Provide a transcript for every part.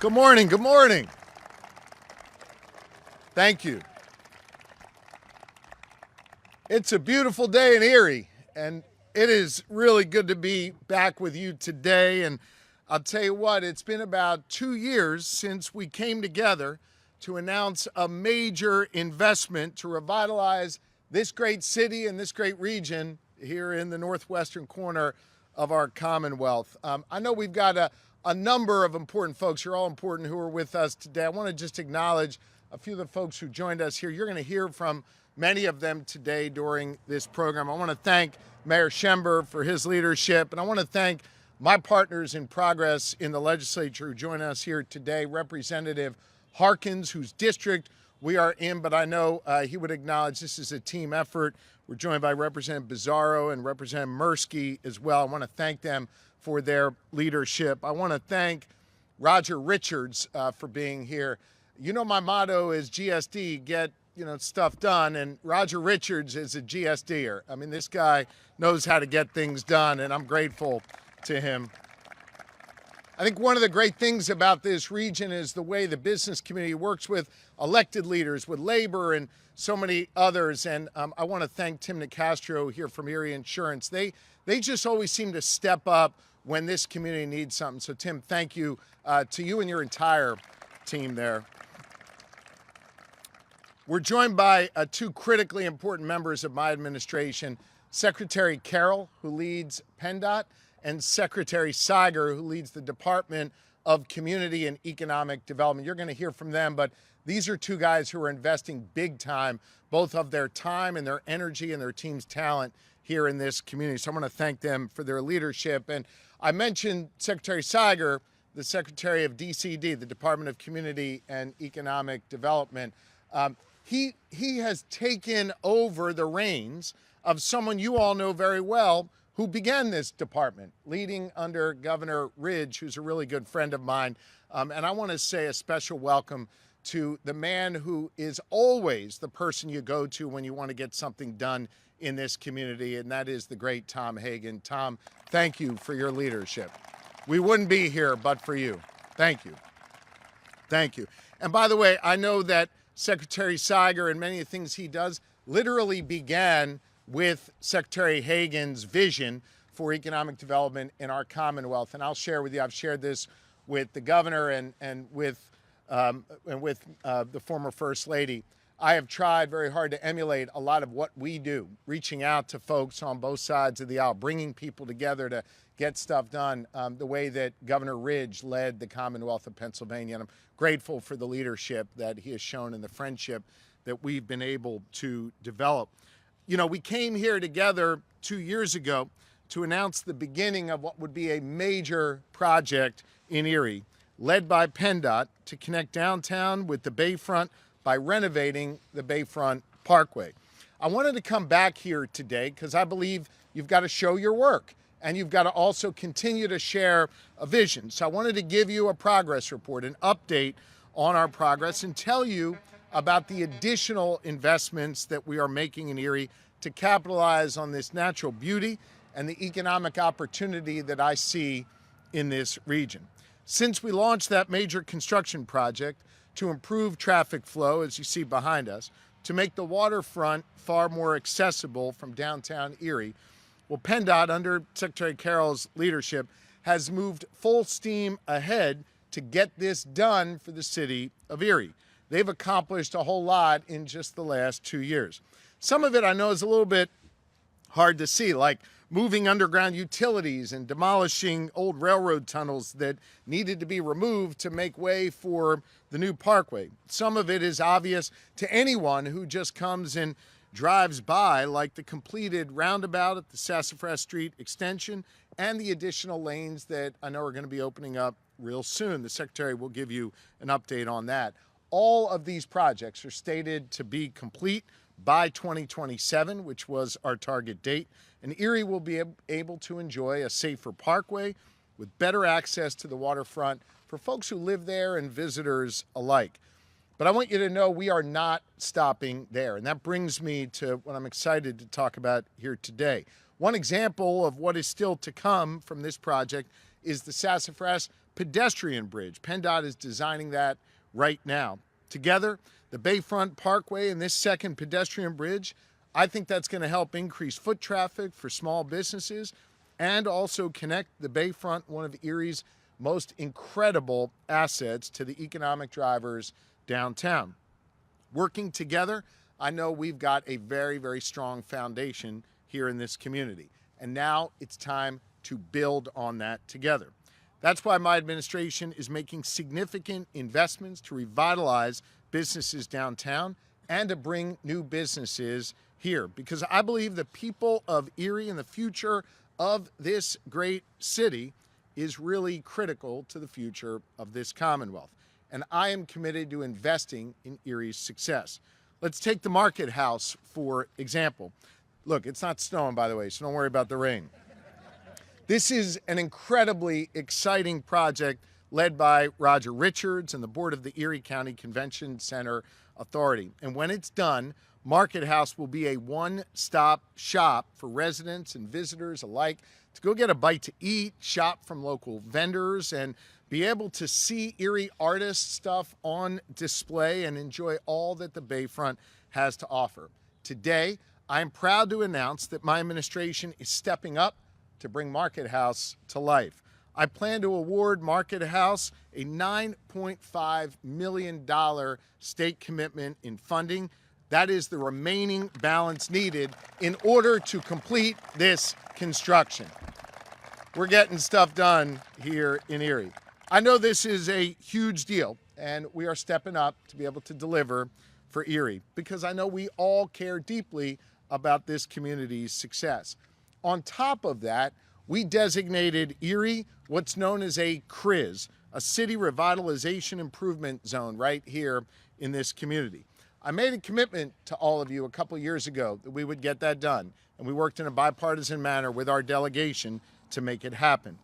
Good morning, good morning. Thank you. It's a beautiful day in Erie, and it is really good to be back with you today. And I'll tell you what, it's been about 2 years since we came together to announce a major investment to revitalize this great city and this great region here in the northwestern corner of our Commonwealth. I know we've got a number of important folks. You're all important who are with us today. I want to just acknowledge a few of the folks who joined us here. You're going to hear from many of them today during this program. I want to thank Mayor Schember for his leadership, and I want to thank my partners in progress in the legislature who join us here today, Representative Harkins, whose district we are in, but I know he would acknowledge this is a team effort. We're joined by Representative Bizzarro and Representative Mirsky as well. I want to thank them for their leadership. I want to thank Roger Richards for being here. You know, my motto is GSD, get stuff done, and Roger Richards is a GSDer. I mean, this guy knows how to get things done, and I'm grateful to him. I think one of the great things about this region is the way the business community works with elected leaders, with labor, and so many others. And I want to thank Tim Nicastro here from Erie Insurance. They just always seem to step up when this community needs something. So, Tim, thank you to you and your entire team there. We're joined by two critically important members of my administration, Secretary Carroll, who leads PennDOT, and Secretary Seiger, who leads the Department of Community and Economic Development. You're going to hear from them, but these are two guys who are investing big time, both of their time and their energy and their team's talent here in this community. So I want to thank them for their leadership. And I mentioned Secretary Seiger, the Secretary of DCED, the Department of Community and Economic Development. He has taken over the reins of someone you all know very well who began this department, leading under Governor Ridge, who's a really good friend of mine. And I want to say a special welcome to the man who is always the person you go to when you want to get something done in this community, and that is the great Tom Hagen. Tom, thank you for your leadership. We wouldn't be here but for you. Thank you. Thank you. And by the way, I know that Secretary Seiger and many of the things he does literally began with Secretary Hagen's vision for economic development in our Commonwealth. And I'll share with you, I've shared this with the governor and with the former First Lady. I have tried very hard to emulate a lot of what we do, reaching out to folks on both sides of the aisle, bringing people together to get stuff done the way that Governor Ridge led the Commonwealth of Pennsylvania. And I'm grateful for the leadership that he has shown and the friendship that we've been able to develop. You know, we came here together 2 years ago to announce the beginning of what would be a major project in Erie, led by PennDOT, to connect downtown with the Bayfront by renovating the Bayfront Parkway. I wanted to come back here today because I believe you've got to show your work and you've got to also continue to share a vision. So I wanted to give you a progress report, an update on our progress, and tell you about the additional investments that we are making in Erie to capitalize on this natural beauty and the economic opportunity that I see in this region. Since we launched that major construction project to improve traffic flow, as you see behind us, to make the waterfront far more accessible from downtown Erie, well, PennDOT, under Secretary Carroll's leadership, has moved full steam ahead to get this done for the city of Erie. They've accomplished a whole lot in just the last 2 years. Some of it I know is a little bit hard to see, like moving underground utilities and demolishing old railroad tunnels that needed to be removed to make way for the new parkway. Some of it is obvious to anyone who just comes and drives by, like the completed roundabout at the Sassafras Street extension and the additional lanes that I know are going to be opening up real soon. The Secretary will give you an update on that. All of these projects are stated to be complete by 2027, which was our target date, and Erie will be able to enjoy a safer parkway with better access to the waterfront for folks who live there and visitors alike. But I want you to know we are not stopping there, and that brings me to what I'm excited to talk about here today. One example of what is still to come from this project is the Sassafras pedestrian bridge. PennDOT is designing that right now. Together, the Bayfront Parkway and this second pedestrian bridge, I think that's going to help increase foot traffic for small businesses and also connect the Bayfront, one of Erie's most incredible assets, to the economic drivers downtown. Working together, I know we've got a very, very strong foundation here in this community. And now it's time to build on that together. That's why my administration is making significant investments to revitalize businesses downtown and to bring new businesses here, because I believe the people of Erie and the future of this great city is really critical to the future of this Commonwealth. And I am committed to investing in Erie's success. Let's take the Market House, for example. Look, it's not snowing, by the way, so don't worry about the rain. This is an incredibly exciting project led by Roger Richards and the board of the Erie County Convention Center Authority. And when it's done, Market House will be a one-stop shop for residents and visitors alike to go get a bite to eat, shop from local vendors, and be able to see Erie artist stuff on display and enjoy all that the Bayfront has to offer. Today, I am proud to announce that my administration is stepping up to bring Market House to life. I plan to award Market House a $9.5 million state commitment in funding. That is the remaining balance needed in order to complete this construction. We're getting stuff done here in Erie. I know this is a huge deal, and we are stepping up to be able to deliver for Erie, because I know we all care deeply about this community's success. On top of that, we designated Erie what's known as a CRIZ, a City Revitalization Improvement Zone, right here in this community. I made a commitment to all of you a couple years ago that we would get that done, and we worked in a bipartisan manner with our delegation to make it happen.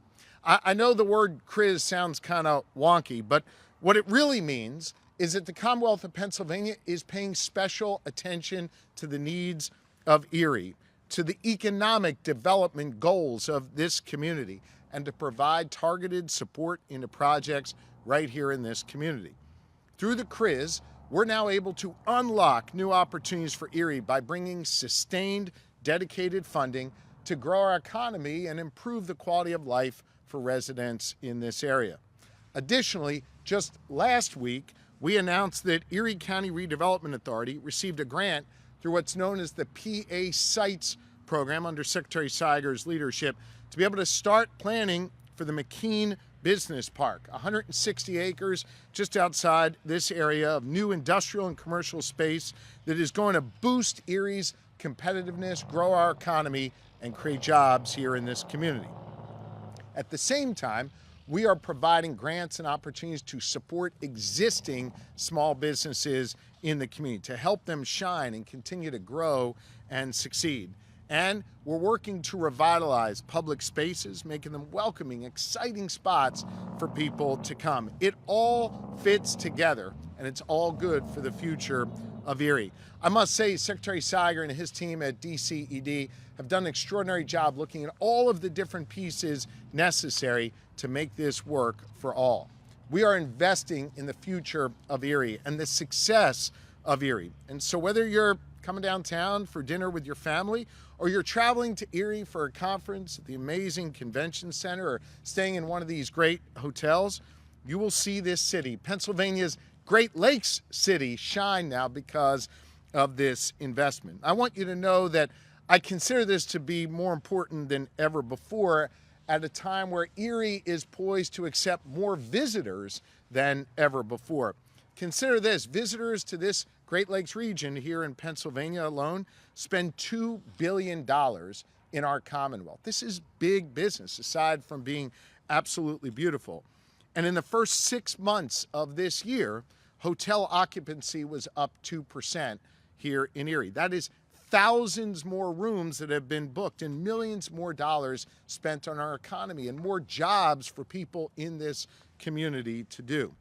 I know the word CRIZ sounds kind of wonky, but what it really means is that the Commonwealth of Pennsylvania is paying special attention to the needs of Erie, to the economic development goals of this community, and to provide targeted support into projects right here in this community. Through the CRIZ, we're now able to unlock new opportunities for Erie by bringing sustained, dedicated funding to grow our economy and improve the quality of life for residents in this area. Additionally, just last week, we announced that Erie County Redevelopment Authority received a grant through what's known as the PA Sites program under Secretary Seiger's leadership to be able to start planning for the McKean Business Park, 160 acres just outside this area of new industrial and commercial space that is going to boost Erie's competitiveness, grow our economy, and create jobs here in this community. At the same time, we are providing grants and opportunities to support existing small businesses in the community, to help them shine and continue to grow and succeed. And we're working to revitalize public spaces, making them welcoming, exciting spots for people to come. It all fits together, and it's all good for the future of Erie. I must say, Secretary Seiger and his team at DCED have done an extraordinary job looking at all of the different pieces necessary to make this work for all. We are investing in the future of Erie and the success of Erie. And so whether you're coming downtown for dinner with your family, or you're traveling to Erie for a conference at the amazing convention center, or staying in one of these great hotels, you will see this city, Pennsylvania's Great Lakes city, shine now because of this investment. I want you to know that I consider this to be more important than ever before at a time where Erie is poised to accept more visitors than ever before. Consider this, visitors to this Great Lakes region here in Pennsylvania alone spend $2 billion in our Commonwealth. This is big business, aside from being absolutely beautiful. And in the first 6 months of this year, hotel occupancy was up 2% here in Erie. That is thousands more rooms that have been booked and millions more dollars spent on our economy and more jobs for people in this community to do.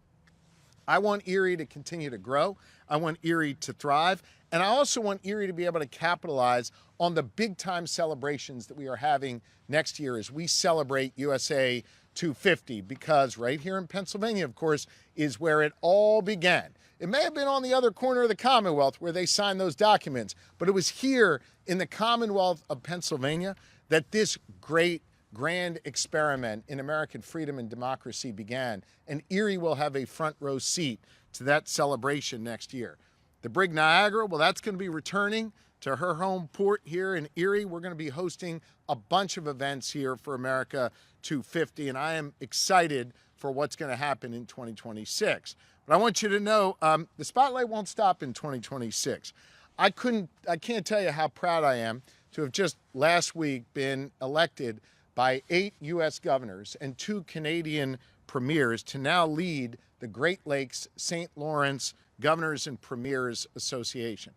I want Erie to continue to grow. I want Erie to thrive. And I also want Erie to be able to capitalize on the big time celebrations that we are having next year as we celebrate USA 250, because right here in Pennsylvania, of course, is where it all began. It may have been on the other corner of the Commonwealth where they signed those documents, but it was here in the Commonwealth of Pennsylvania that this great grand experiment in American freedom and democracy began, and Erie will have a front row seat to that celebration next year. The Brig Niagara, well, that's going to be returning to her home port here in Erie. We're going to be hosting a bunch of events here for America 250, and I am excited for what's going to happen in 2026. But I want you to know the spotlight won't stop in 2026. I can't tell you how proud I am to have just last week been elected by 8 U.S. governors and 2 Canadian premiers to now lead the Great Lakes St. Lawrence Governors and Premiers Association.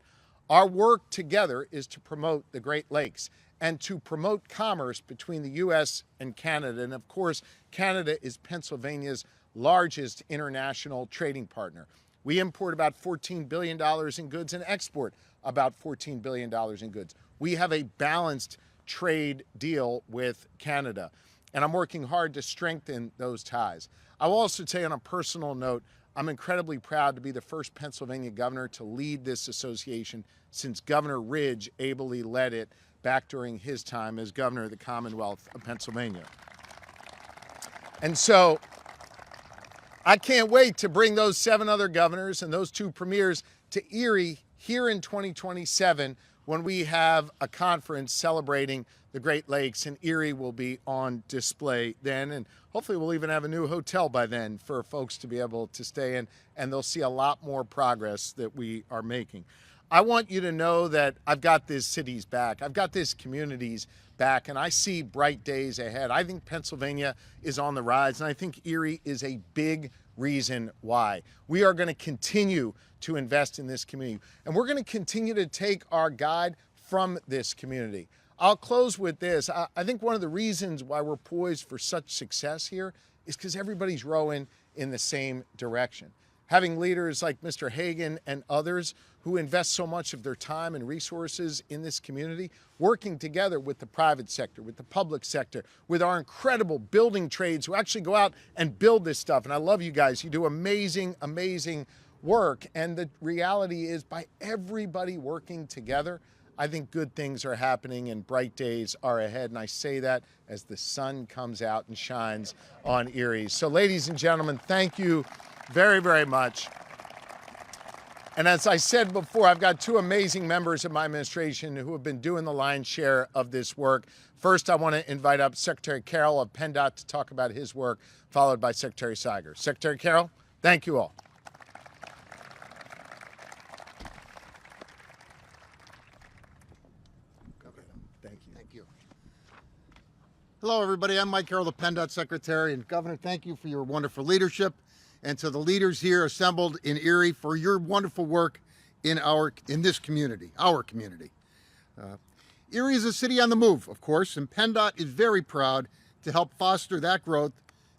Our work together is to promote the Great Lakes and to promote commerce between the U.S. and Canada. And of course, Canada is Pennsylvania's largest international trading partner. We import about $14 billion in goods and export about $14 billion in goods. We have a balanced trade deal with Canada, and I'm working hard to strengthen those ties. I will also say, on a personal note, I'm incredibly proud to be the first Pennsylvania governor to lead this association since Governor Ridge ably led it back during his time as governor of the Commonwealth of Pennsylvania. And so I can't wait to bring those 7 other governors and those 2 premiers to Erie here in 2027 when we have a conference celebrating the Great Lakes, and Erie will be on display then. And hopefully we'll even have a new hotel by then for folks to be able to stay in, and they'll see a lot more progress that we are making. I want you to know that I've got this city's back. I've got this community's back, and I see bright days ahead. I think Pennsylvania is on the rise, and I think Erie is a big reason why. We are going to continue to invest in this community, and we're going to continue to take our guide from this community. I'll close with this. I think one of the reasons why we're poised for such success here is because everybody's rowing in the same direction. Having leaders like Mr. Hagan and others who invest so much of their time and resources in this community, working together with the private sector, with the public sector, with our incredible building trades who actually go out and build this stuff. And I love you guys. You do amazing, amazing work. And the reality is, by everybody working together, I think good things are happening and bright days are ahead. And I say that as the sun comes out and shines on Erie. So ladies and gentlemen, thank you very, very much. And as I said before, I've got 2 amazing members of my administration who have been doing the lion's share of this work. First, I want to invite up Secretary Carroll of PennDOT to talk about his work, followed by Secretary Siger. Secretary Carroll, thank you all. Thank you. Hello, everybody. I'm Mike Carroll, the PennDOT Secretary. And Governor, thank you for your wonderful leadership, and to the leaders here assembled in Erie for your wonderful work in this community, our community. Erie is a city on the move, of course, and PennDOT is very proud to help foster that growth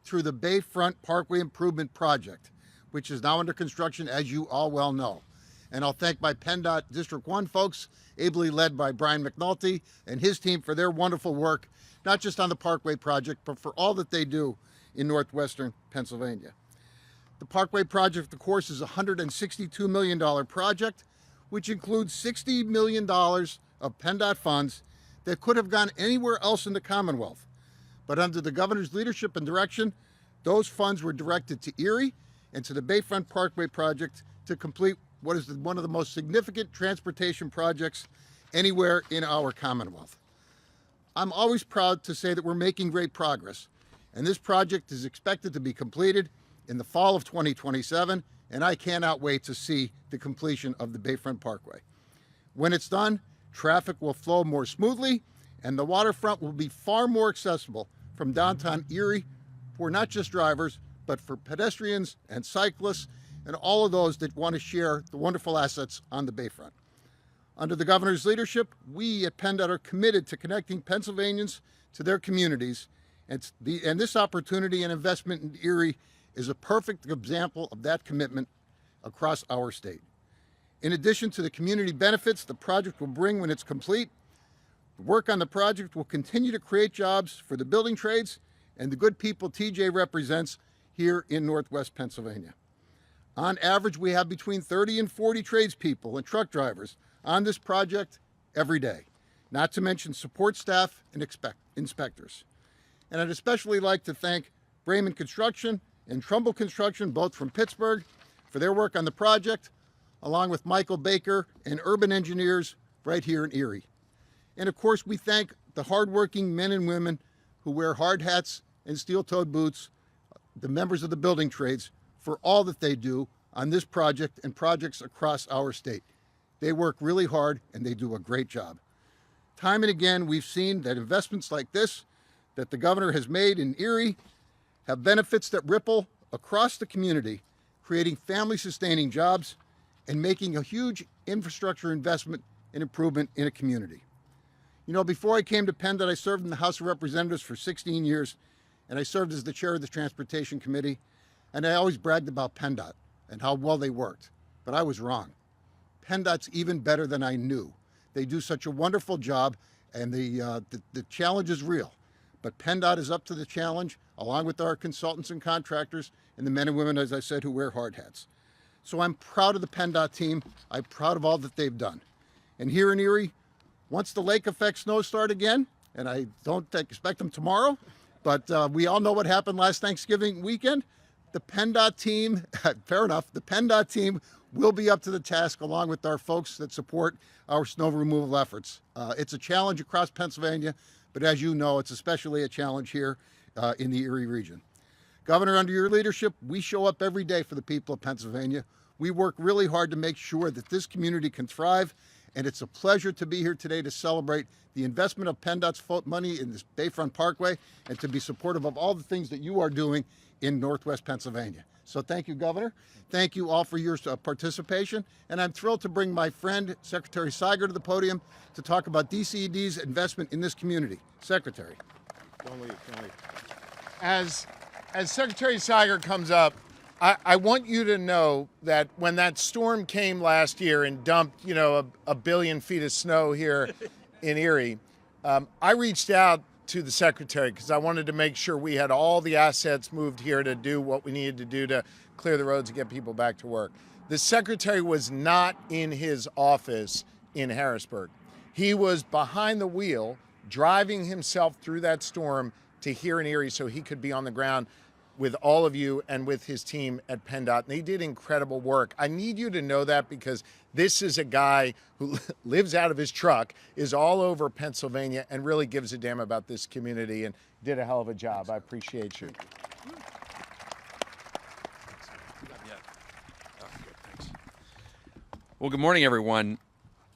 through the Bayfront Parkway Improvement Project, which is now under construction, as you all well know. And I'll thank my PennDOT District 1 folks, ably led by Brian McNulty and his team, for their wonderful work, not just on the Parkway project, but for all that they do in northwestern Pennsylvania. The Parkway project, of course, is a $162 million project, which includes $60 million of PennDOT funds that could have gone anywhere else in the Commonwealth. But under the governor's leadership and direction, those funds were directed to Erie and to the Bayfront Parkway project to complete what is one of the most significant transportation projects anywhere in our Commonwealth. I'm always proud to say that we're making great progress, and this project is expected to be completed in the fall of 2027, and I cannot wait to see the completion of the Bayfront Parkway. When it's done, traffic will flow more smoothly, and the waterfront will be far more accessible from downtown Erie for not just drivers, but for pedestrians and cyclists and all of those that want to share the wonderful assets on the Bayfront. Under the governor's leadership, we at PennDOT are committed to connecting Pennsylvanians to their communities, and this opportunity and investment in Erie is a perfect example of that commitment across our state. In addition to the community benefits the project will bring when it's complete, the work on the project will continue to create jobs for the building trades and the good people TJ represents here in Northwest Pennsylvania. On average, we have between 30 and 40 tradespeople and truck drivers on this project every day, not to mention support staff and inspectors. And I'd especially like to thank Brayman Construction and Trumbull Construction, both from Pittsburgh, for their work on the project, along with Michael Baker and Urban Engineers right here in Erie. And of course, we thank the hardworking men and women who wear hard hats and steel-toed boots, the members of the building trades, for all that they do on this project and projects across our state. They work really hard and they do a great job. Time and again, we've seen that investments like this that the governor has made in Erie have benefits that ripple across the community, creating family-sustaining jobs and making a huge infrastructure investment and improvement in a community. You know, before I came to PennDOT, I served in the House of Representatives for 16 years, and I served as the chair of the Transportation Committee, and I always bragged about PennDOT and how well they worked, but I was wrong. PennDOT's even better than I knew. They do such a wonderful job, and the challenge is real. But PennDOT is up to the challenge, along with our consultants and contractors, and the men and women, as I said, who wear hard hats. So I'm proud of the PennDOT team. I'm proud of all that they've done. And here in Erie, once the lake effect snows start again, and I don't expect them tomorrow, but we all know what happened last Thanksgiving weekend, the PennDOT team, fair enough, the PennDOT team will be up to the task along with our folks that support our snow removal efforts. It's a challenge across Pennsylvania, but as you know, it's especially a challenge here in the Erie region. Governor, under your leadership, we show up every day for the people of Pennsylvania. We work really hard to make sure that this community can thrive, and it's a pleasure to be here today to celebrate the investment of PennDOT's money in this Bayfront Parkway and to be supportive of all the things that you are doing in Northwest Pennsylvania. So thank you, Governor. Thank you all for your participation. And I'm thrilled to bring my friend, Secretary Siger, to the podium to talk about DCED's investment in this community. Secretary. Don't leave. As Secretary Siger comes up, I want you to know that when that storm came last year and dumped, a billion feet of snow here in Erie, I reached out to the Secretary because I wanted to make sure we had all the assets moved here to do what we needed to do to clear the roads and get people back to work. The Secretary was not in his office in Harrisburg. He was behind the wheel, driving himself through that storm to here in Erie so he could be on the ground with all of you and with his team at PennDOT. And they did incredible work. I need you to know that because this is a guy who lives out of his truck, is all over Pennsylvania, and really gives a damn about this community and did a hell of a job. I appreciate you. Well, good morning, everyone.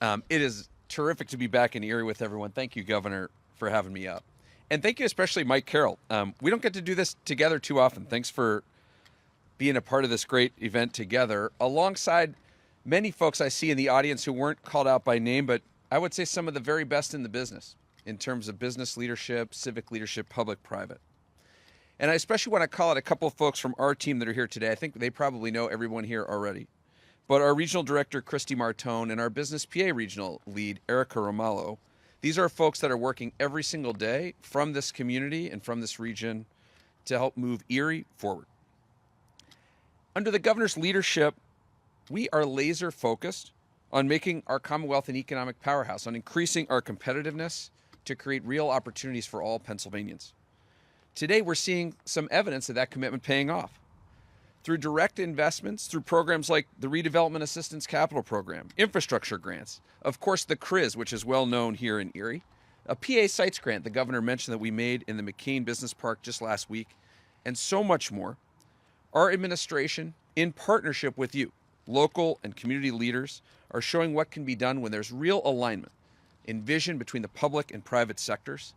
It is terrific to be back in Erie with everyone. Thank you, Governor, for having me up. And thank you especially, Mike Carroll. We don't get to do this together too often. Thanks for being a part of this great event together, alongside many folks I see in the audience who weren't called out by name, but I would say some of the very best in the business in terms of business leadership, civic leadership, public-private. And I especially want to call out a couple of folks from our team that are here today. I think they probably know everyone here already. But our regional director, Christy Martone, and our business PA regional lead, Erica Romalo, these are folks that are working every single day from this community and from this region to help move Erie forward. Under the governor's leadership, we are laser focused on making our Commonwealth an economic powerhouse, on increasing our competitiveness to create real opportunities for all Pennsylvanians. Today, we're seeing some evidence of that commitment paying off. Through direct investments, through programs like the Redevelopment Assistance Capital Program, infrastructure grants, of course the CRIZ, which is well known here in Erie, a PA Sites grant the governor mentioned that we made in the McCain Business Park just last week, and so much more. Our administration, in partnership with you, local and community leaders, are showing what can be done when there's real alignment in vision between the public and private sectors,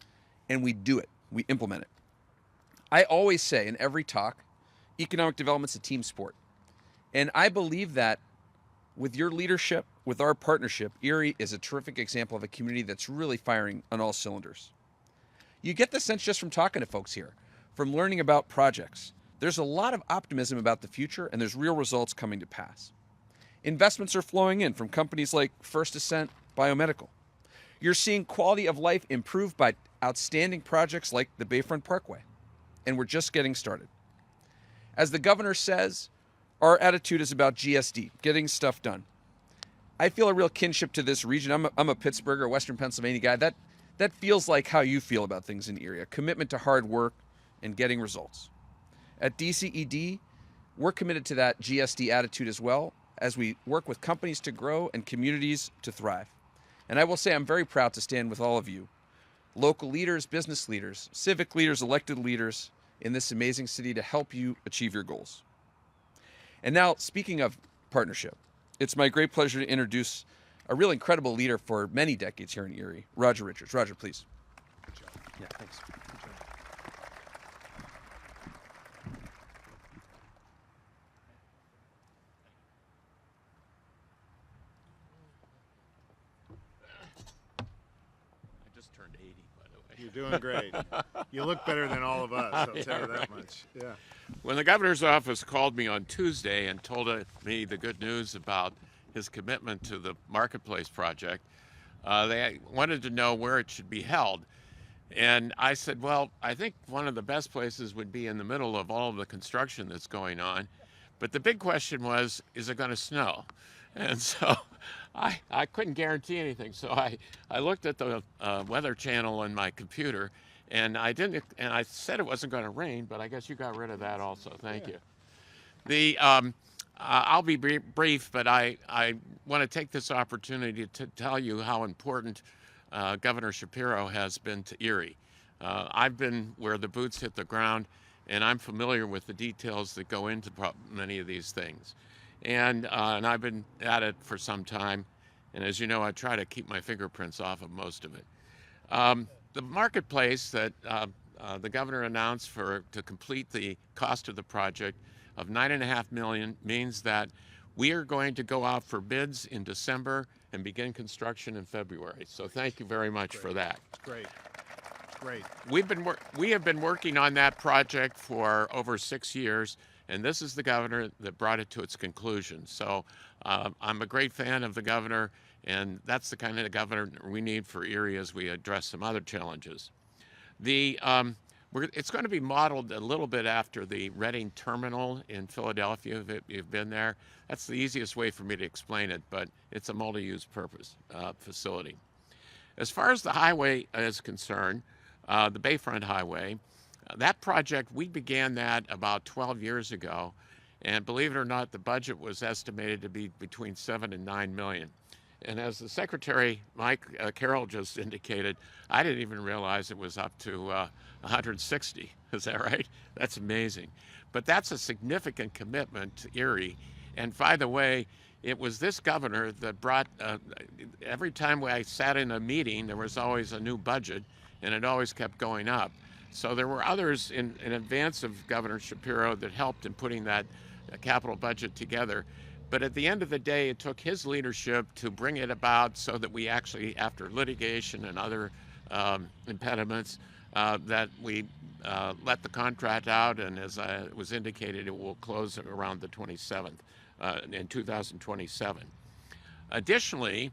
and we do it, we implement it. I always say in every talk, economic development's a team sport. And I believe that with your leadership, with our partnership, Erie is a terrific example of a community that's really firing on all cylinders. You get the sense just from talking to folks here, from learning about projects. There's a lot of optimism about the future, and there's real results coming to pass. Investments are flowing in from companies like First Ascent Biomedical. You're seeing quality of life improved by outstanding projects like the Bayfront Parkway. and we're just getting started. As the governor says, our attitude is about GSD, getting stuff done. I feel a real kinship to this region. I'm a Pittsburgher, Western Pennsylvania guy. That feels like how you feel about things in Erie, a commitment to hard work and getting results. At DCED, we're committed to that GSD attitude as well as we work with companies to grow and communities to thrive. And I will say I'm very proud to stand with all of you, local leaders, business leaders, civic leaders, elected leaders in this amazing city to help you achieve your goals. And now, speaking of partnership, it's my great pleasure to introduce a real incredible leader for many decades here in Erie, Roger Richards. Roger, please. Good job. Yeah, thanks. Good job. I just turned 80, by the way. You're doing great. You look better than all of us, I'll tell you that much. Yeah. When the governor's office called me on Tuesday and told me the good news about his commitment to the Marketplace project, they wanted to know where it should be held. And I said, well, I think one of the best places would be in the middle of all of the construction that's going on. But the big question was, is it going to snow? And so I couldn't guarantee anything. So I looked at the Weather Channel on my computer, and I said it wasn't going to rain, but I guess you got rid of that also. Thank you. I'll be brief, but I want to take this opportunity to tell you how important Governor Shapiro has been to Erie. I've been where the boots hit the ground, and I'm familiar with the details that go into many of these things. And I've been at it for some time, and as you know, I try to keep my fingerprints off of most of it. The Marketplace that the governor announced to complete the cost of the project of $9.5 million means that we are going to go out for bids in December and begin construction in February. So thank you very much for that. It's great. It's great. We have been working on that project for over 6 years, and this is the governor that brought it to its conclusion. So I'm a great fan of the governor, and that's the kind of governor we need for Erie as we address some other challenges. It's going to be modeled a little bit after the Reading Terminal in Philadelphia, if you've been there. That's the easiest way for me to explain it, but it's a multi-use purpose facility. As far as the highway is concerned, the Bayfront Highway, that project, we began that about 12 years ago, and believe it or not, the budget was estimated to be between $7 and $9 million. And as the Secretary, Mike Carroll, just indicated, I didn't even realize it was up to 160. Is that right? That's amazing. But that's a significant commitment to Erie. And by the way, it was this governor that brought, every time I sat in a meeting, there was always a new budget, and it always kept going up. So there were others in advance of Governor Shapiro that helped in putting that capital budget together. But at the end of the day, it took his leadership to bring it about so that we actually, after litigation and other impediments, that we let the contract out, and as was indicated, it will close around the 27th, in 2027. Additionally,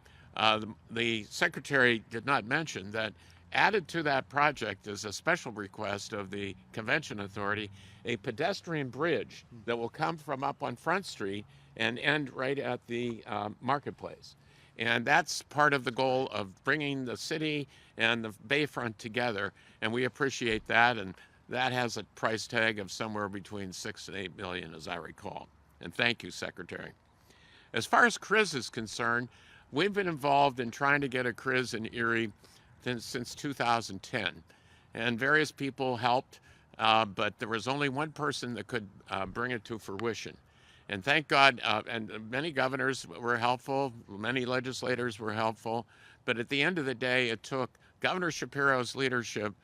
the Secretary did not mention that added to that project is a special request of the Convention Authority, a pedestrian bridge that will come from up on Front Street and end right at the Marketplace. And that's part of the goal of bringing the city and the Bayfront together, and we appreciate that, and that has a price tag of somewhere between $6 and $8 million, as I recall. And thank you, Secretary. As far as CRIZ is concerned, we've been involved in trying to get a CRIZ in Erie since 2010, and various people helped, but there was only one person that could bring it to fruition. And thank God, and many governors were helpful, many legislators were helpful, but at the end of the day, it took Governor Shapiro's leadership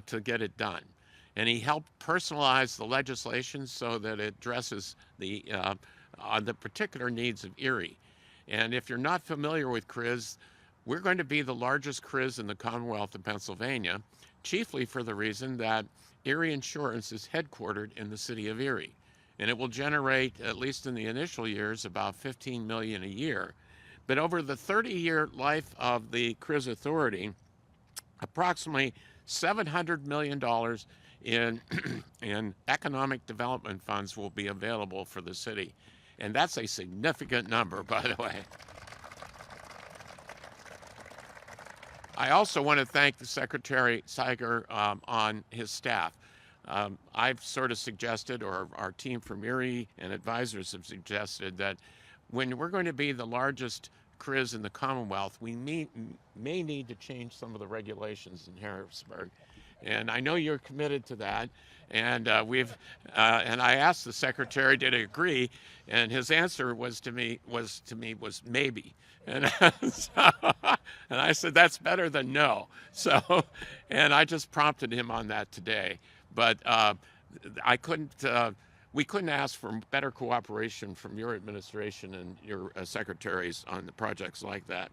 to get it done. And he helped personalize the legislation so that it addresses the particular needs of Erie. And if you're not familiar with CRIZ, we're going to be the largest CRIZ in the Commonwealth of Pennsylvania, chiefly for the reason that Erie Insurance is headquartered in the city of Erie. And it will generate, at least in the initial years, about $15 million a year. But over the 30-year life of the CRIZ Authority, approximately $700 million in, in economic development funds will be available for the city. And that's a significant number, by the way. I also want to thank the Secretary Siger on his staff. I've sort of suggested, or our team from Erie and advisors have suggested, that when we're going to be the largest CRIZ in the Commonwealth, we may need to change some of the regulations in Harrisburg. And I know you're committed to that. And and I asked the secretary, did he agree? And his answer was maybe. And, and I said, that's better than no. So, and I just prompted him on that today. But we couldn't ask for better cooperation from your administration and your secretaries on the projects like that.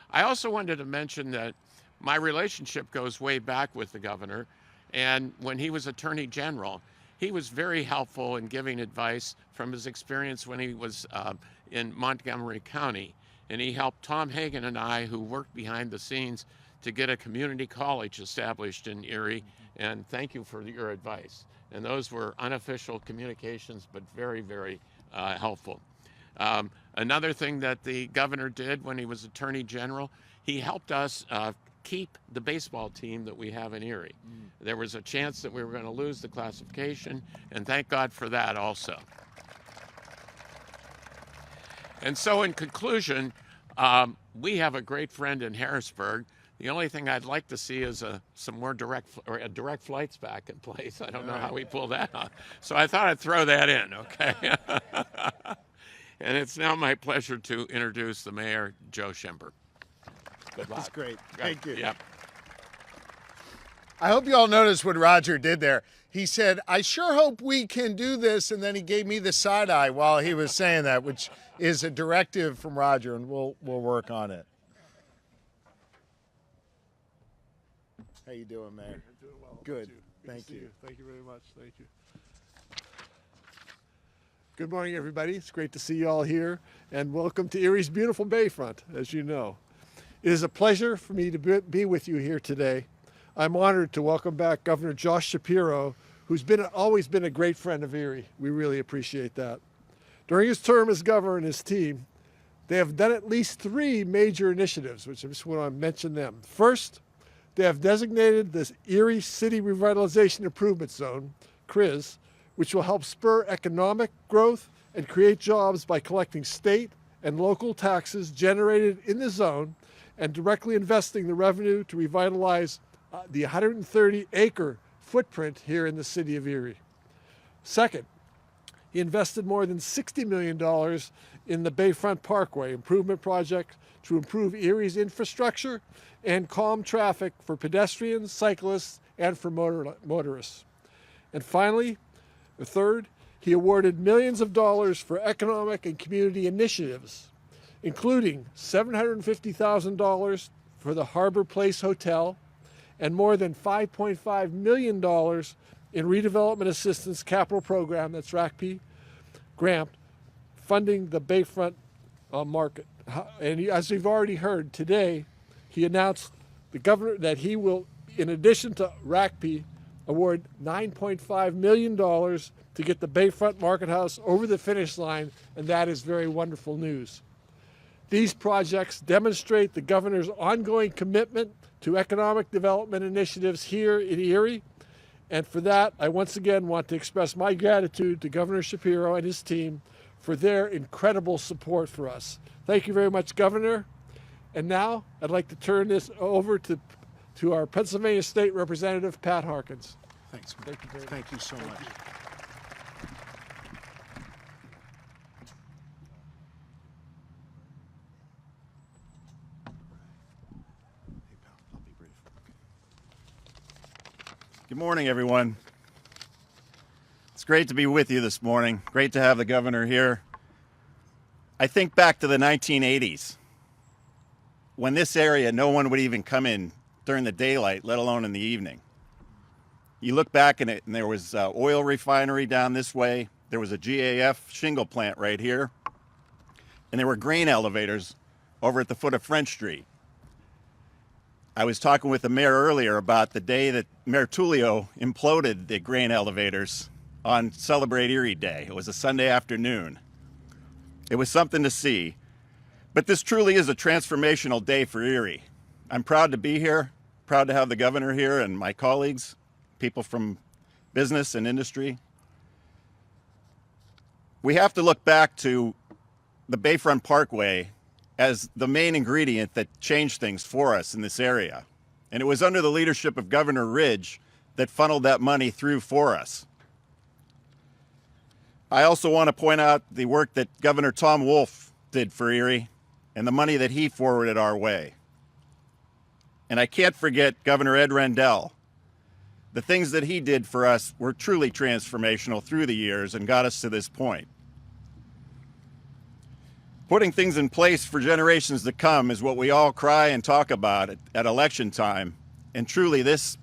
I also wanted to mention that my relationship goes way back with the governor. And when he was Attorney General, he was very helpful in giving advice from his experience when he was in Montgomery County. And he helped Tom Hagan and I, who worked behind the scenes, to get a community college established in Erie. And thank you for your advice. And those were unofficial communications, but very, very helpful. Another thing that the governor did when he was Attorney General, he helped us keep the baseball team that we have in Erie. There was a chance that we were going to lose the classification, and thank God for that also. And so in conclusion, we have a great friend in Harrisburg. The only thing I'd like to see is some more direct flights back in place. I don't know how we pull that off. So I thought I'd throw that in, okay? And it's now my pleasure to introduce the mayor, Joe Schember. Good luck. That's great. Thank you. Yep. I hope you all noticed what Roger did there. He said, I sure hope we can do this. And then he gave me the side eye while he was saying that, which is a directive from Roger, and we'll work on it. How you doing, Mayor? I'm doing well. Good. Thank Thank you. Thank you very much. Thank you. Good morning, everybody. It's great to see you all here, and welcome to Erie's beautiful Bayfront, as you know. It is a pleasure for me to be with you here today. I'm honored to welcome back Governor Josh Shapiro, who's always been a great friend of Erie. We really appreciate that. During his term as governor and his team, they have done at least 3 major initiatives, which I just want to mention them. First, they have designated this Erie City Revitalization Improvement Zone, CRIZ, which will help spur economic growth and create jobs by collecting state and local taxes generated in the zone and directly investing the revenue to revitalize the 130-acre footprint here in the city of Erie. Second, he invested more than $60 million in the Bayfront Parkway improvement project to improve Erie's infrastructure and calm traffic for pedestrians, cyclists, and for motorists. And finally, the third, he awarded millions of dollars for economic and community initiatives, including $750,000 for the Harbor Place Hotel and more than $5.5 million in redevelopment assistance capital program, that's RACP, grant, funding the Bayfront market. And as we've already heard today, he announced the governor that he will, in addition to RACP, award $9.5 million to get the Bayfront Market House over the finish line, and that is very wonderful news. These projects demonstrate the governor's ongoing commitment to economic development initiatives here in Erie, and for that, I once again want to express my gratitude to Governor Shapiro and his team for their incredible support for us. Thank you very much, Governor. And now I'd like to turn this over to our Pennsylvania State Representative, Pat Harkins. Thanks. Thank you so much. Good morning, everyone. It's great to be with you this morning. Great to have the governor here. I think back to the 1980s, when this area, no one would even come in during the daylight, let alone in the evening. You look back in it, and there was an oil refinery down this way. There was a GAF shingle plant right here. And there were grain elevators over at the foot of French Street. I was talking with the mayor earlier about the day that Mayor Tullio imploded the grain elevators on Celebrate Erie Day. It was a Sunday afternoon. It was something to see. But this truly is a transformational day for Erie. I'm proud to be here, proud to have the governor here and my colleagues, people from business and industry. We have to look back to the Bayfront Parkway as the main ingredient that changed things for us in this area. And it was under the leadership of Governor Ridge that funneled that money through for us. I also want to point out the work that Governor Tom Wolf did for Erie and the money that he forwarded our way. And I can't forget Governor Ed Rendell. The things that he did for us were truly transformational through the years and got us to this point. Putting things in place for generations to come is what we all cry and talk about at election time. And truly, this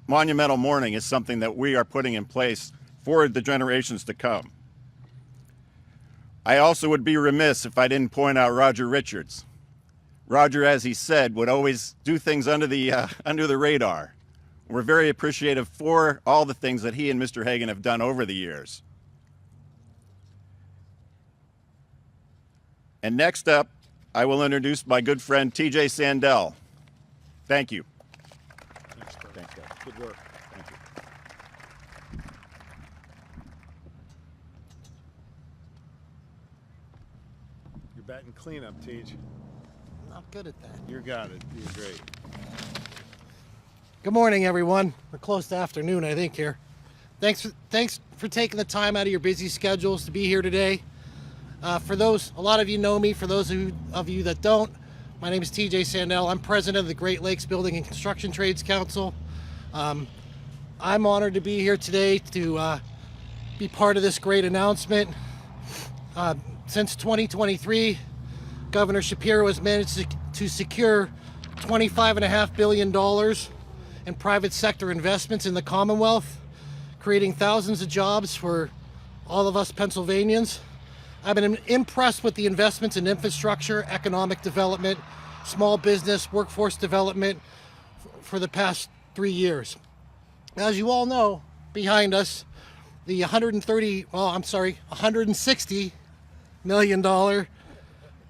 monumental morning is something that we are putting in place for the generations to come. I also would be remiss if I didn't point out Roger Richards. Roger, as he said, would always do things under the radar. We're very appreciative for all the things that he and Mr. Hagan have done over the years. And next up, I will introduce my good friend, TJ Sandell. Thank you. Thanks, guys. Good work. Thank you. You're batting cleanup, Tej. Not good at that. You got it. You're great. Good morning, everyone. We're close to afternoon, I think, here. Thanks for taking the time out of your busy schedules to be here today. For those, a lot of you know me. For those of you that don't, my name is TJ Sandell. I'm president of the Great Lakes Building and Construction Trades Council. I'm honored to be here today to be part of this great announcement. Since 2023, Governor Shapiro has managed to secure $25.5 billion in private sector investments in the Commonwealth, creating thousands of jobs for all of us Pennsylvanians. I've been impressed with the investments in infrastructure, economic development, small business, workforce development for the past 3 years. As you all know, behind us, the $160 million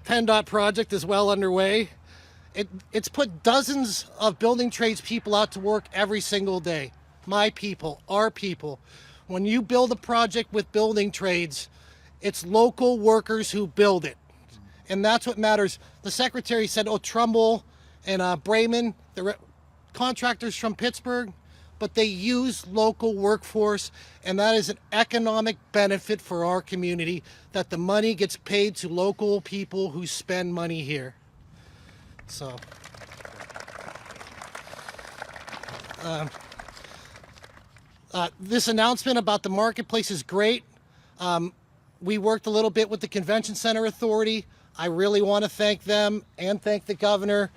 PennDOT project is well underway. It's put dozens of building trades people out to work every single day. My people, our people. When you build a project with building trades, it's local workers who build it. And that's what matters. The secretary said, Trumbull and Bremen, the contractors from Pittsburgh, but they use local workforce, and that is an economic benefit for our community, that the money gets paid to local people who spend money here. So, this announcement about the marketplace is great. We worked a little bit with the Convention Center Authority. I really want to thank them and thank the governor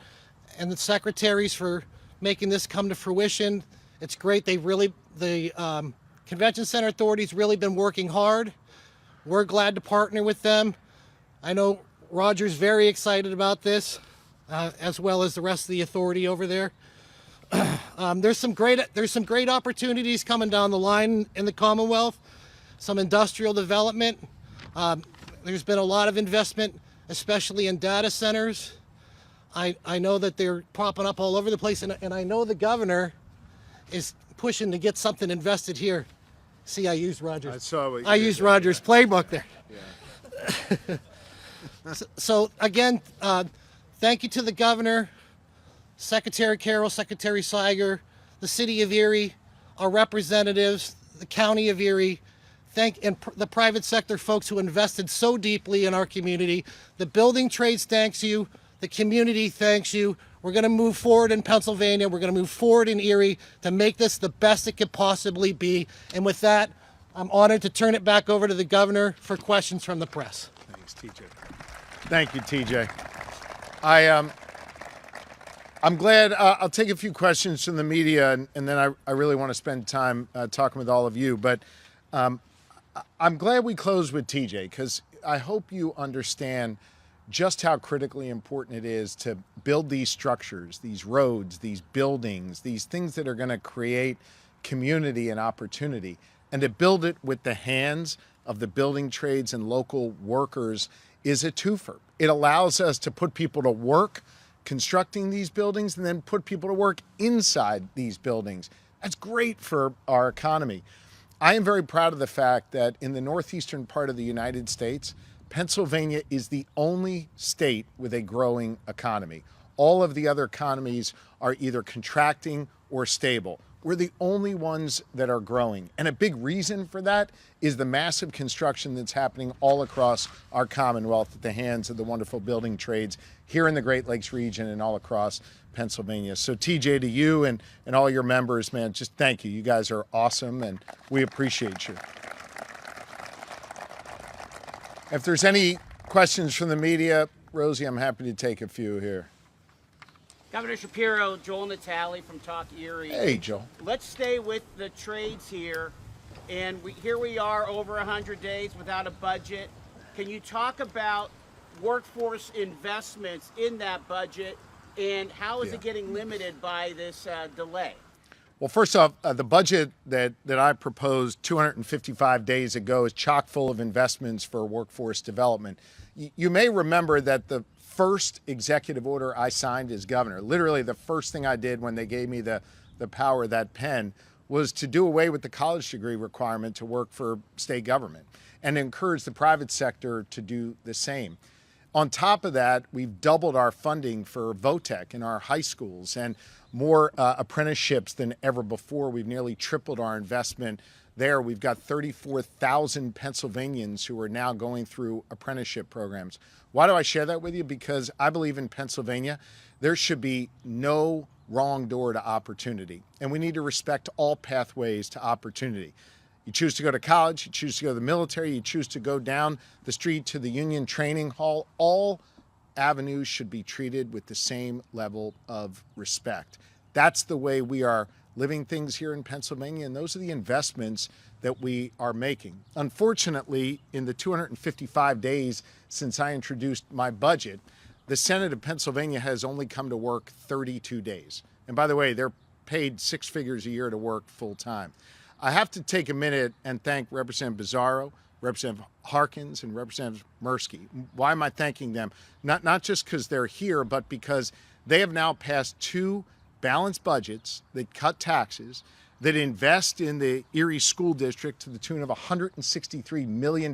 and the secretaries for making this come to fruition. It's great. The Convention Center Authority's really been working hard. We're glad to partner with them. I know Roger's very excited about this, as well as the rest of the authority over there. There's some great opportunities coming down the line in the Commonwealth. Some industrial development. There's been a lot of investment, especially in data centers. I know that they're popping up all over the place, and I know the governor is pushing to get something invested here. See, I used Roger's Roger's playbook there. Yeah. So again, thank you to the governor, Secretary Carroll, Secretary Siger, the city of Erie, our representatives, the county of Erie, and the private sector folks who invested so deeply in our community. The building trades thanks you. The community thanks you. We're going to move forward in Pennsylvania. We're going to move forward in Erie to make this the best it could possibly be. And with that, I'm honored to turn it back over to the governor for questions from the press. Thanks, TJ. Thank you, TJ. I'm glad. I'll take a few questions from the media, and then I really want to spend time talking with all of you. But I'm glad we closed with TJ, because I hope you understand just how critically important it is to build these structures, these roads, these buildings, these things that are going to create community and opportunity, and to build it with the hands of the building trades and local workers is a twofer. It allows us to put people to work constructing these buildings and then put people to work inside these buildings. That's great for our economy. I am very proud of the fact that in the northeastern part of the United States, Pennsylvania is the only state with a growing economy. All of the other economies are either contracting or stable. We're the only ones that are growing. And a big reason for that is the massive construction that's happening all across our Commonwealth at the hands of the wonderful building trades here in the Great Lakes region and all across Pennsylvania. So TJ, to you and all your members, man, just thank you. You guys are awesome and we appreciate you. If there's any questions from the media, Rosie, I'm happy to take a few here. Governor Shapiro, Joel Natale from Talk Erie. Hey, Joel. Let's stay with the trades here. And here we are over 100 days without a budget. Can you talk about workforce investments in that budget and how is it getting limited by this delay? Well, first off, the budget that I proposed 255 days ago is chock full of investments for workforce development. You may remember that the first executive order I signed as governor, literally the first thing I did when they gave me the power, that pen, was to do away with the college degree requirement to work for state government and encourage the private sector to do the same. On top of that, we've doubled our funding for VOTEC in our high schools and more apprenticeships than ever before. We've nearly tripled our investment there. We've got 34,000 Pennsylvanians who are now going through apprenticeship programs. Why do I share that with you? Because I believe in Pennsylvania, there should be no wrong door to opportunity. And we need to respect all pathways to opportunity. You choose to go to college, you choose to go to the military, you choose to go down the street to the Union Training Hall, all avenues should be treated with the same level of respect. That's the way we are living things here in Pennsylvania, and those are the investments that we are making. Unfortunately, in the 255 days since I introduced my budget, the Senate of Pennsylvania has only come to work 32 days. And by the way, they're paid six figures a year to work full time. I have to take a minute and thank Representative Bizzarro, Representative Harkins, and Representative Mirsky. Why am I thanking them? Not just because they're here, but because they have now passed two balanced budgets that cut taxes, that invest in the Erie School District to the tune of $163 million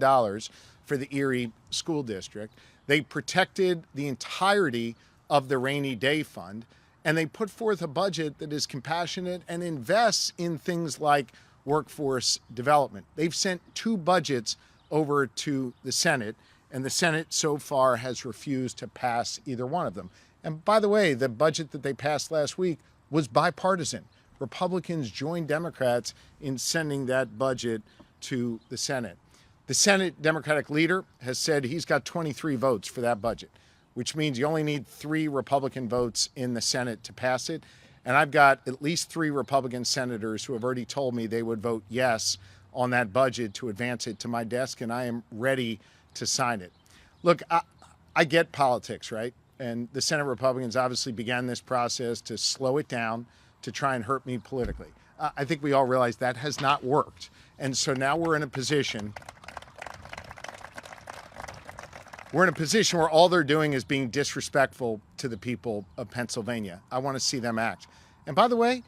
for the Erie School District. They protected the entirety of the rainy day fund, and they put forth a budget that is compassionate and invests in things like workforce development. They've sent two budgets over to the Senate, and the Senate so far has refused to pass either one of them. And by the way, the budget that they passed last week was bipartisan. Republicans joined Democrats in sending that budget to the Senate. The Senate Democratic leader has said he's got 23 votes for that budget, which means you only need 3 Republican votes in the Senate to pass it. And I've got at least 3 Republican senators who have already told me they would vote yes on that budget to advance it to my desk, and I am ready to sign it. Look, I get politics, right? And the Senate Republicans obviously began this process to slow it down, to try and hurt me politically. I think we all realize that has not worked. And so now we're in a position where all they're doing is being disrespectful to the people of Pennsylvania. I want to see them act. And by the way,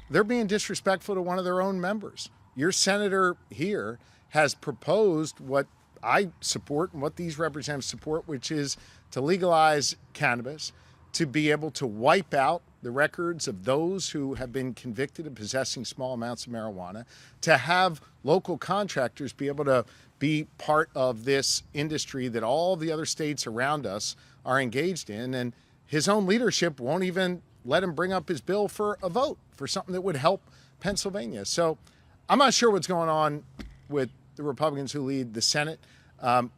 they're being disrespectful to one of their own members. Your senator here has proposed what I support and what these representatives support, which is to legalize cannabis, to be able to wipe out the records of those who have been convicted of possessing small amounts of marijuana, to have local contractors be able to be part of this industry that all the other states around us are engaged in. And his own leadership won't even let him bring up his bill for a vote for something that would help Pennsylvania. So I'm not sure what's going on with the Republicans who lead the Senate.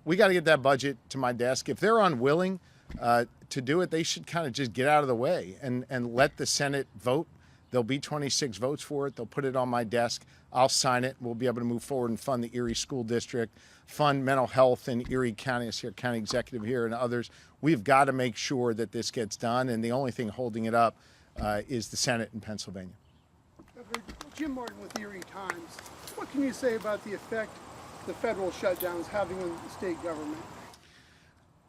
We got to get that budget to my desk. If they're unwilling to do it, they should kind of just get out of the way and let the Senate vote There'll be 26 votes for it. They'll put it on my desk. I'll sign it. We'll be able to move forward and fund the Erie School District, fund mental health in Erie County, as your county executive here and others. We've got to make sure that this gets done, and the only thing holding it up is the Senate in Pennsylvania. Jim Martin with Erie Times. What can you say about the effect the federal shutdown is having on the state government?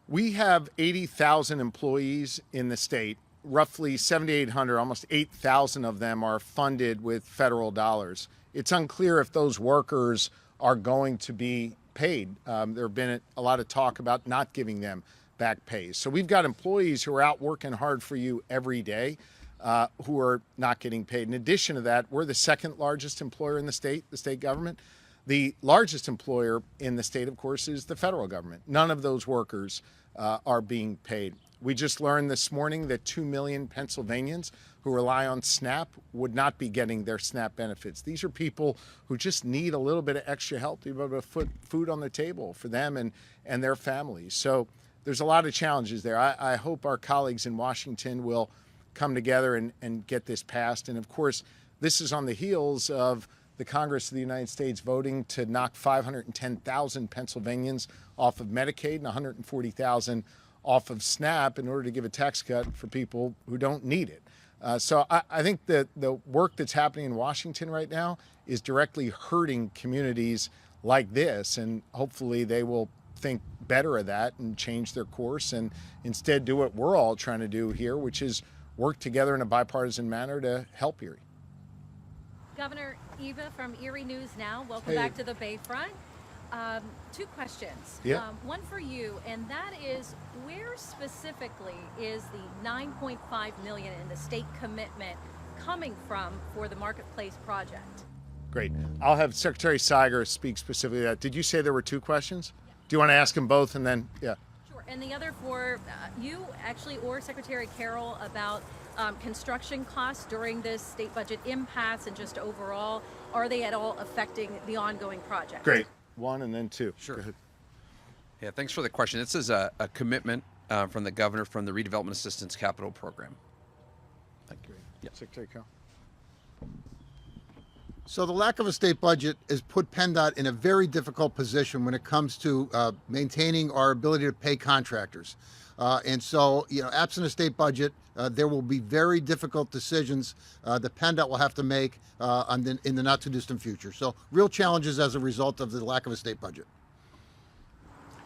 We have 80,000 employees in the state. Roughly 7,800, almost 8,000 of them are funded with federal dollars. It's unclear if those workers are going to be paid. There have been a lot of talk about not giving them back pay. So we've got employees who are out working hard for you every day who are not getting paid. In addition to that, we're the second largest employer in the state government. The largest employer in the state, of course, is the federal government. None of those workers are being paid. We just learned this morning that 2 million Pennsylvanians who rely on SNAP would not be getting their SNAP benefits. These are people who just need a little bit of extra help to be able to put food on the table for them and their families. So there's a lot of challenges there. I hope our colleagues in Washington will come together and get this passed. And of course, this is on the heels of the Congress of the United States voting to knock 510,000 Pennsylvanians off of Medicaid and 140,000 off of SNAP in order to give a tax cut for people who don't need it. So I think that the work that's happening in Washington right now is directly hurting communities like this, and hopefully they will think better of that and change their course and instead do what we're all trying to do here, which is work together in a bipartisan manner to help Erie. Governor Eva from Erie News Now, welcome back to the Bayfront. Two questions. Yeah. One for you, and that is, where specifically is the $9.5 million in the state commitment coming from for the Marketplace project? Great. I'll have Secretary Siger speak specifically to that. Did you say there were two questions? Yeah. Do you want to ask them both and then, yeah? Sure. And the other for you, actually, or Secretary Carroll, about construction costs during this state budget impasse and just overall, are they at all affecting the ongoing project? Great. One and then two. Sure. Go ahead. Yeah, thanks for the question. This is a commitment from the governor from the Redevelopment Assistance Capital Program. Thank you. Yeah. Secretary Carroll. So the lack of a state budget has put PennDOT in a very difficult position when it comes to maintaining our ability to pay contractors. And so, absent a state budget, there will be very difficult decisions that PennDOT will have to make in the not too distant future. So real challenges as a result of the lack of a state budget.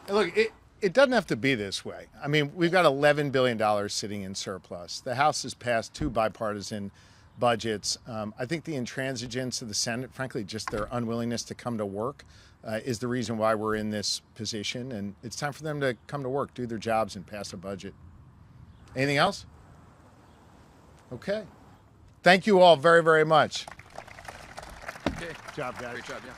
And look, it doesn't have to be this way. I mean, we've got $11 billion sitting in surplus. The House has passed two bipartisan budgets. I think the intransigence of the Senate, frankly, just their unwillingness to come to work, is the reason why we're in this position. And it's time for them to come to work, do their jobs, and pass a budget. Anything else? Okay. Thank you all very, very much. Okay. Good job, guys. Great job, yeah.